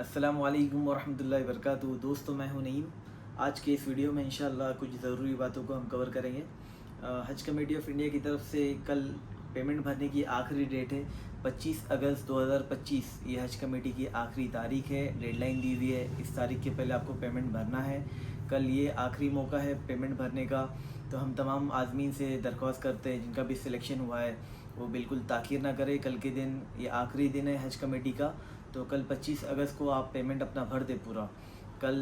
अस्सलाम वालेकुम वरहमतुल्लाहि वबरकातुहू। दोस्तों, मैं हूं नईम। आज के इस वीडियो में इंशाअल्लाह कुछ ज़रूरी बातों को हम कवर करेंगे। हज कमेटी ऑफ इंडिया की तरफ से कल पेमेंट भरने की आखिरी डेट है 25 अगस्त 2025। ये हज कमेटी की आखिरी तारीख है, डेडलाइन दी हुई है। इस तारीख के पहले आपको पेमेंट भरना है। कल ये आखिरी मौका है पेमेंट भरने का। तो हम तमाम आज़मीन से दरख्वास्त करते हैं जिनका भी सिलेक्शन हुआ है वो बिल्कुल ताख़ीर ना करे। कल के दिन ये आखिरी दिन है हज कमेटी का, तो कल 25 अगस्त को आप पेमेंट अपना भर दें पूरा। कल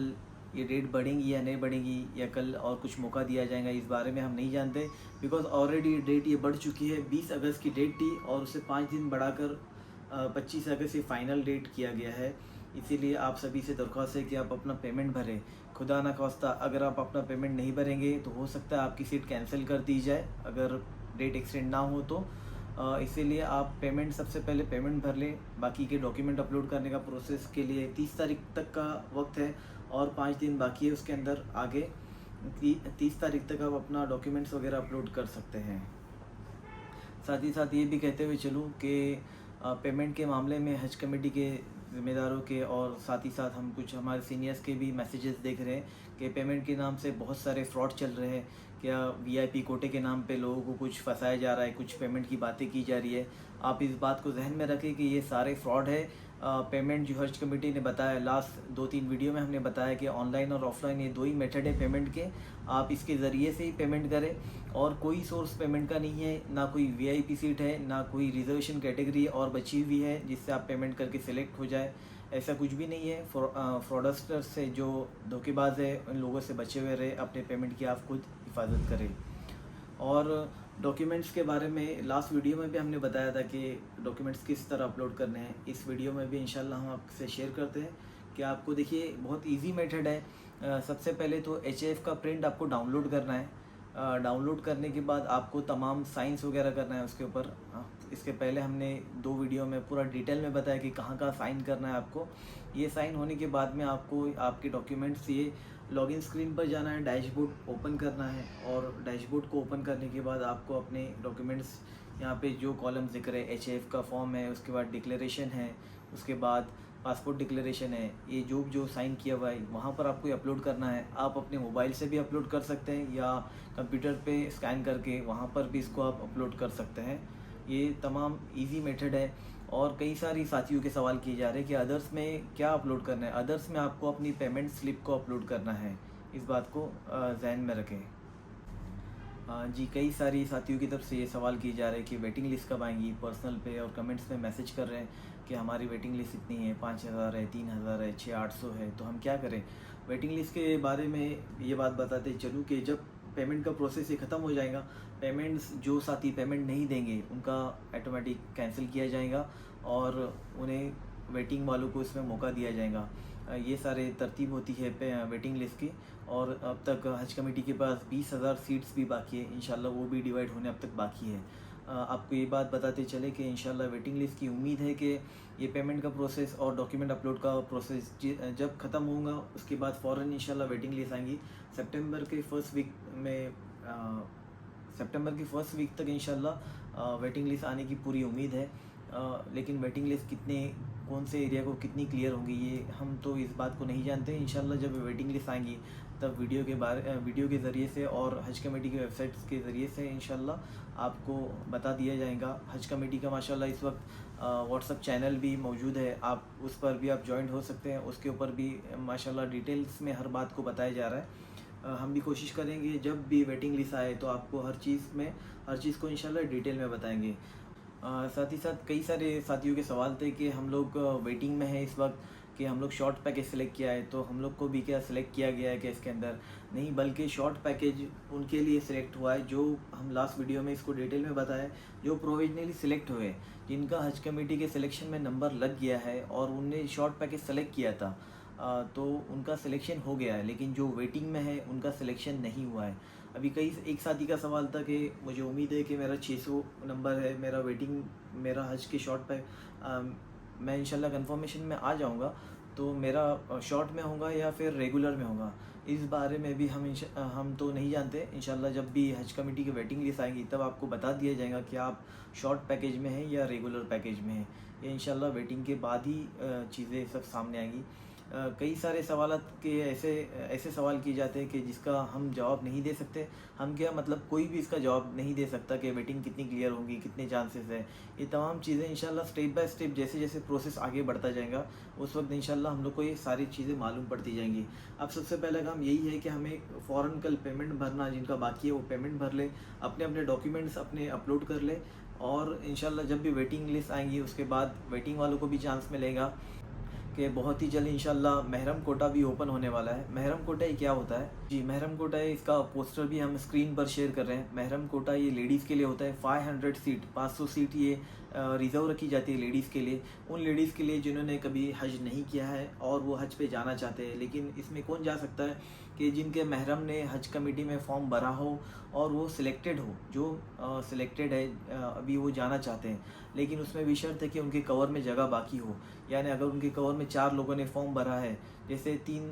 ये डेट बढ़ेंगी या नहीं बढ़ेंगी, या कल और कुछ मौका दिया जाएगा, इस बारे में हम नहीं जानते। बिकॉज़ ऑलरेडी डेट ये बढ़ चुकी है। 20 अगस्त की डेट थी और उसे 5 दिन बढ़ाकर 25 अगस्त से फ़ाइनल डेट किया गया है। इसीलिए आप सभी से दरख्वास्त है कि आप अपना पेमेंट भरें। खुदा ना खास्ता अगर आप अपना पेमेंट नहीं भरेंगे तो हो सकता है आपकी सीट कैंसिल कर दी जाए अगर डेट एक्सटेंड ना हो तो। इसीलिए आप पेमेंट सबसे पहले पेमेंट भर लें। बाकी के डॉक्यूमेंट अपलोड करने का प्रोसेस के लिए 30 तारीख तक का वक्त है और 5 दिन बाकी है उसके अंदर। आगे 30 तारीख तक आप अपना डॉक्यूमेंट्स वगैरह अपलोड कर सकते हैं। साथ ही साथ ये भी कहते हुए चलूँ कि पेमेंट के मामले में हज कमेटी के ज़िम्मेदारों के और साथ ही साथ हम कुछ हमारे सीनियर्स के भी मैसेजेस देख रहे हैं कि पेमेंट के नाम से बहुत सारे फ्रॉड चल रहे हैं। क्या वीआईपी कोटे के नाम पे लोगों को कुछ फंसाया जा रहा है, कुछ पेमेंट की बातें की जा रही है। आप इस बात को जहन में रखें कि ये सारे फ्रॉड है। पेमेंट जो हज कमेटी ने बताया, लास्ट 2-3 वीडियो में हमने बताया कि ऑनलाइन और ऑफलाइन ये दो ही मेथड है पेमेंट के। आप इसके ज़रिए से ही पेमेंट करें और कोई सोर्स पेमेंट का नहीं है, ना कोई वीआईपी सीट है, ना कोई रिजर्वेशन कैटेगरी और बची हुई है जिससे आप पेमेंट करके सिलेक्ट हो जाए। ऐसा कुछ भी नहीं है। फ्रॉडस्टर से जो धोखेबाज है उन लोगों से बचे हुए रहे, अपने पेमेंट की आप खुद हिफाजत करें। और डॉक्यूमेंट्स के बारे में लास्ट वीडियो में भी हमने बताया था कि डॉक्यूमेंट्स किस तरह अपलोड करने हैं। इस वीडियो में भी इंशाल्लाह हम आपसे शेयर करते हैं कि आपको देखिए बहुत इजी मेथड है। सबसे पहले तो एचएएफ का प्रिंट आपको डाउनलोड करना है। डाउनलोड करने के बाद आपको तमाम साइंस वगैरह करना है उसके ऊपर। इसके पहले हमने 2 वीडियो में पूरा डिटेल में बताया कि कहाँ कहाँ साइन करना है आपको। ये साइन होने के बाद में आपको आपके डॉक्यूमेंट्स ये लॉगिन स्क्रीन पर जाना है, डैशबोर्ड ओपन करना है और डैशबोर्ड को ओपन करने के बाद आपको अपने डॉक्यूमेंट्स यहाँ पे जो कॉलम ज़िक्र है, एचएएफ का फॉर्म है, उसके बाद डिक्लेरेशन है, उसके बाद पासपोर्ट डिक्लेरेशन है, ये जो साइन किया हुआ है वहाँ पर आपको अपलोड करना है। आप अपने मोबाइल से भी अपलोड कर सकते हैं या कंप्यूटर पे स्कैन करके वहाँ पर भी इसको आप अपलोड कर सकते हैं। ये तमाम इजी मेथड है। और कई सारी साथियों के सवाल किए जा रहे हैं कि अदर्स में क्या अपलोड करना है। अदर्स में आपको अपनी पेमेंट स्लिप को अपलोड करना है, इस बात को जहन में रखें। जी, कई सारी साथियों की तरफ से ये सवाल किए जा रहे हैं कि वेटिंग लिस्ट कब आएंगी। पर्सनल पे और कमेंट्स में मैसेज कर रहे हैं कि हमारी वेटिंग लिस्ट इतनी है, 5000 है, 3000 है, 6800 है, तो हम क्या करें। वेटिंग लिस्ट के बारे में ये बात बताते चलूँ कि जब पेमेंट का प्रोसेस ही ख़त्म हो जाएगा, पेमेंट्स जो साथी पेमेंट नहीं देंगे उनका ऑटोमेटिक कैंसिल किया जाएगा और उन्हें वेटिंग वालों को इसमें मौका दिया जाएगा। ये सारे तरतीब होती है वेटिंग लिस्ट की। और अब तक हज कमेटी के पास 20,000 सीट्स भी बाकी है, इंशाल्लाह वो भी डिवाइड होने अब तक बाकी है। आपको ये बात बताते चले कि इंशाल्लाह वेटिंग लिस्ट की उम्मीद है कि ये पेमेंट का प्रोसेस और डॉक्यूमेंट अपलोड का प्रोसेस जब ख़त्म होगा उसके बाद फ़ौरन इंशाल्लाह वेटिंग लिस्ट आएंगी। सितंबर के फर्स्ट वीक में सितंबर की फर्स्ट वीक तक इंशाल्लाह वेटिंग लिस्ट आने की पूरी उम्मीद है। लेकिन वेटिंग लिस्ट कौन से एरिया को कितनी क्लियर होंगी ये हम तो इस बात को नहीं जानते। इंशाल्लाह जब वेटिंग लिस्ट आएंगी तब वीडियो के ज़रिए से और हज कमेटी की वेबसाइट्स के ज़रिए से इंशाल्लाह आपको बता दिया जाएगा। हज कमेटी का माशाल्लाह इस वक्त व्हाट्सअप चैनल भी मौजूद है, आप उस पर भी आप ज्वाइन हो सकते हैं। उसके ऊपर भी माशाल्लाह डिटेल्स में हर बात को बताया जा रहा है। हम भी कोशिश करेंगे जब भी वेटिंग लिस्ट आए तो आपको हर चीज़ को इंशाल्लाह डिटेल में बताएंगे। साथ ही साथ कई सारे साथियों के सवाल थे कि हम लोग वेटिंग में हैं इस वक्त, कि हम लोग शॉर्ट पैकेज सेलेक्ट किया है तो हम लोग को भी क्या सिलेक्ट किया गया है कि इसके अंदर नहीं, बल्कि शॉर्ट पैकेज उनके लिए सिलेक्ट हुआ है जो हम लास्ट वीडियो में इसको डिटेल में बताया, जो प्रोविजनली सिलेक्ट हुए, जिनका हज कमेटी के सिलेक्शन में नंबर लग गया है और उनने शॉर्ट पैकेज सेलेक्ट किया था। तो उनका सिलेक्शन हो गया है, लेकिन जो वेटिंग में है उनका सिलेक्शन नहीं हुआ है। अभी एक साथी का सवाल था कि मुझे उम्मीद है कि मेरा 600 नंबर है, मेरा हज के शॉर्ट पे मैं इंशाल्लाह कंफर्मेशन में आ जाऊंगा। तो मेरा शॉर्ट में होगा या फिर रेगुलर में होगा, इस बारे में भी हम तो नहीं जानते। इंशाल्लाह जब भी हज कमेटी की वेटिंग लिस्ट आएगी तब आपको बता दिया जाएगा कि आप शॉर्ट पैकेज में हैं या रेगुलर पैकेज में हैं। ये इंशाल्लाह वेटिंग के बाद ही चीज़ें सब सामने आएंगी। कई सारे सवालात के ऐसे सवाल किए जाते हैं कि जिसका हम जवाब नहीं दे सकते। हम क्या मतलब कोई भी इसका जवाब नहीं दे सकता कि वेटिंग कितनी क्लियर होगी, कितने चांसेस है। ये तमाम चीज़ें इंशाल्लाह स्टेप बाय स्टेप जैसे जैसे प्रोसेस आगे बढ़ता जाएगा उस वक्त इंशाल्लाह हम लोग को ये सारी चीज़ें मालूम पड़ती जाएंगी। अब सबसे पहला काम यही है कि हमें फ़ौरन कल पेमेंट भरना, जिनका बाकी है वो पेमेंट भर ले, अपने अपने डॉक्यूमेंट्स अपने अपलोड कर ले, और इंशाल्लाह जब भी वेटिंग लिस्ट आएंगी उसके बाद वेटिंग वालों को भी चांस मिलेगा कि बहुत ही जल्द इंशाल्लाह महरम कोटा भी ओपन होने वाला है। महरम कोटा ये क्या होता है जी? महरम कोटा है, इसका पोस्टर भी हम स्क्रीन पर शेयर कर रहे हैं। महरम कोटा ये लेडीज़ के लिए होता है। 500 सीट 500 सीट ये रिज़र्व रखी जाती है लेडीज़ के लिए। उन लेडीज़ के लिए जिन्होंने कभी हज नहीं किया है और वो हज पे जाना चाहते हैं। लेकिन इसमें कौन जा सकता है कि जिनके महरम ने हज कमेटी में फॉर्म भरा हो और वो सिलेक्टेड हो, जो सिलेक्टेड है अभी वो जाना चाहते हैं, लेकिन उसमें भी शर्त है कि उनके कवर में जगह बाकी हो। यानी अगर उनके कवर में 4 लोगों ने फॉर्म भरा है, जैसे 3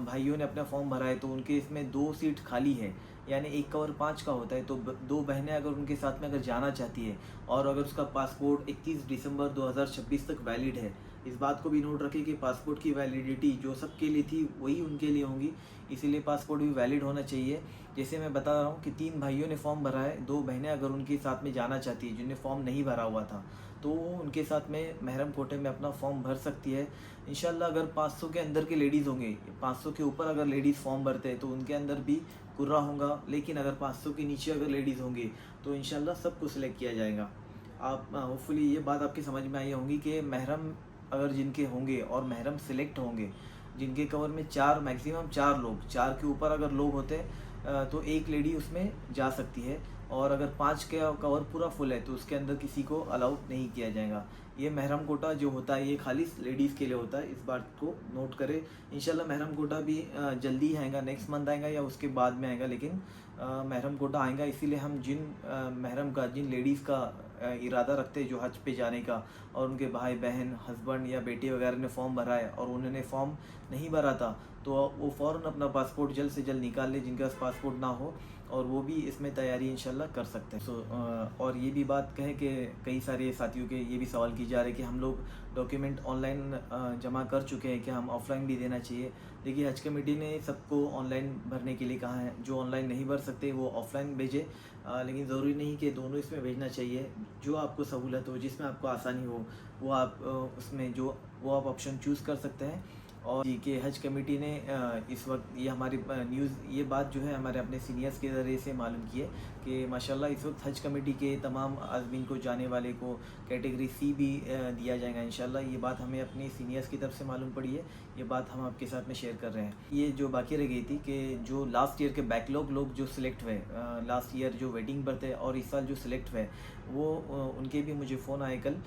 भाइयों ने अपना फॉर्म भरा है तो उनके इसमें 2 सीट खाली है, यानी एक कवर 5 का होता है। तो 2 बहनें अगर उनके साथ में अगर जाना चाहती है और अगर उसका पासपोर्ट 21 दिसंबर 2026 तक वैलिड है, इस बात को भी नोट रखें कि पासपोर्ट की वैलिडिटी जो सबके लिए थी वही उनके लिए होंगी, इसीलिए पासपोर्ट भी वैलिड होना चाहिए। जैसे मैं बता रहा हूँ कि 3 भाइयों ने फॉर्म भरा है, 2 बहनें अगर उनके साथ में जाना चाहती है जिन्हें फॉर्म नहीं भरा हुआ था, तो वो उनके साथ में महरम कोटे में अपना फॉर्म भर सकती है। इंशाल्लाह अगर 500 के अंदर के लेडीज़ होंगे, 500 के ऊपर अगर लेडीज़ फॉर्म भरते हैं तो उनके अंदर भी कुर्रा होगा। लेकिन अगर 500 के नीचे अगर लेडीज़ होंगे तो इंशाल्लाह सबको सिलेक्ट किया जाएगा। आप होपफुली ये बात आपकी समझ में आई होंगी कि महरम अगर जिनके होंगे और महरम सिलेक्ट होंगे, जिनके कवर में 4 मैक्सिमम 4 लोग, 4 के ऊपर अगर लोग होते हैं तो एक लेडी उसमें जा सकती है, और अगर 5 के कवर पूरा फुल है तो उसके अंदर किसी को अलाउ नहीं किया जाएगा। ये महरम कोटा जो होता है ये खाली लेडीज़ के लिए होता है, इस बात को नोट करें। इंशाल्लाह महरम कोटा भी जल्दी आएगा, नेक्स्ट मंथ आएगा या उसके बाद में आएगा, लेकिन महरम कोटा आएगा। इसीलिए हम जिन महरम का, जिन लेडीज़ का इरादा रखते हैं जो हज पे जाने का, और उनके भाई बहन, हस्बैंड या बेटी वगैरह ने फॉर्म भरा है और उन्होंने फॉर्म नहीं भरा था, तो वो फ़ौरन अपना पासपोर्ट जल्द से जल्द निकाल ले, जिनके पास पासपोर्ट ना हो, और वो भी इसमें तैयारी इंशाल्लाह कर सकते हैं। और ये भी बात कहें कि कई सारे साथियों के ये भी सवाल की जा रहे हैं कि हम लोग डॉक्यूमेंट ऑनलाइन जमा कर चुके हैं, कि हम ऑफ़लाइन भी देना चाहिए। देखिए हज कमेटी ने सबको ऑनलाइन भरने के लिए कहा है, जो ऑनलाइन नहीं भर सकते वो ऑफ़लाइन भेजें, लेकिन ज़रूरी नहीं कि दोनों इसमें भेजना चाहिए। जो आपको सहूलत हो, जिसमें आपको आसानी हो, वो आप उसमें जो वो आप ऑप्शन चूज़ कर सकते हैं। और जी के हज कमेटी ने इस वक्त ये हमारी न्यूज़, ये बात जो है हमारे अपने सीनियर्स के ज़रिए से मालूम की है कि माशाल्लाह इस वक्त हज कमेटी के तमाम आज़मीन को, जाने वाले को कैटेगरी C भी दिया जाएगा इंशाल्लाह। ये बात हमें अपने सीनियर्स की तरफ से मालूम पड़ी है, ये बात हम आपके साथ में शेयर कर रहे हैं। ये जो बाकी रह गई थी कि जो लास्ट ईयर के बैकलॉग लोग जो सिलेक्ट हुए, लास्ट ईयर जो वेटिंग पर थे और इस साल जो सिलेक्ट हुए, वो उनके भी मुझे फ़ोन आए कल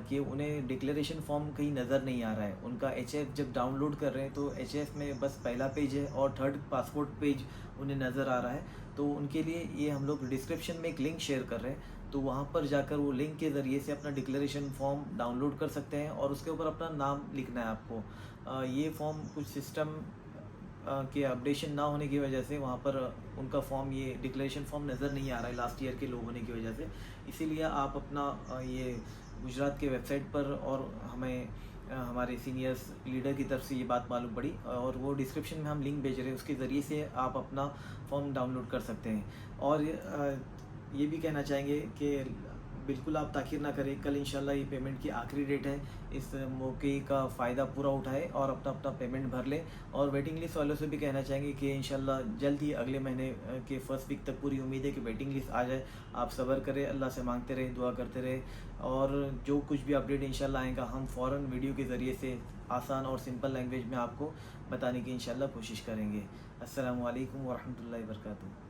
कि उन्हें डिक्लेरेशन फॉर्म कहीं नज़र नहीं आ रहा है। उनका HF जब डाउनलोड कर रहे हैं तो HF में बस पहला पेज है और 3rd पासपोर्ट पेज उन्हें नज़र आ रहा है। तो उनके लिए ये हम लोग डिस्क्रिप्शन में एक लिंक शेयर कर रहे हैं, तो वहाँ पर जाकर वो लिंक के ज़रिए से अपना डिक्लेरेशन फॉर्म डाउनलोड कर सकते हैं और उसके ऊपर अपना नाम लिखना है आपको। ये फॉर्म कुछ सिस्टम के अपडेशन ना होने की वजह से वहाँ पर उनका फॉर्म, ये डिक्लेरेशन फॉर्म नज़र नहीं आ रहा है लास्ट ईयर के लोग होने की वजह से। इसीलिए आप अपना ये गुजरात के वेबसाइट पर, और हमें हमारे सीनियर्स लीडर की तरफ से ये बात मालूम पड़ी और वो डिस्क्रिप्शन में हम लिंक भेज रहे हैं, उसके ज़रिए से आप अपना फॉर्म डाउनलोड कर सकते हैं। और ये भी कहना चाहेंगे कि बिल्कुल आप ताख़ीर ना करें, कल इंशाल्लाह ये पेमेंट की आखिरी डेट है। इस मौके का फ़ायदा पूरा उठाए और अपना अपना पेमेंट भर ले। और वेटिंग लिस्ट वालों से भी कहना चाहेंगे कि इंशाल्लाह जल्द ही अगले महीने के फर्स्ट वीक तक पूरी उम्मीद है कि वेटिंग लिस्ट आ जाए। आप सब्र करें, अल्लाह से मांगते रहे, दुआ करते रहे, और जो कुछ भी अपडेट इंशाल्लाह आएगा हम फ़ौरन वीडियो के ज़रिए से आसान और सिंपल लैंग्वेज में आपको बताने की इंशाल्लाह कोशिश करेंगे। अस्सलामु अलैकुम व रहमतुल्लाहि व बरकातुहू।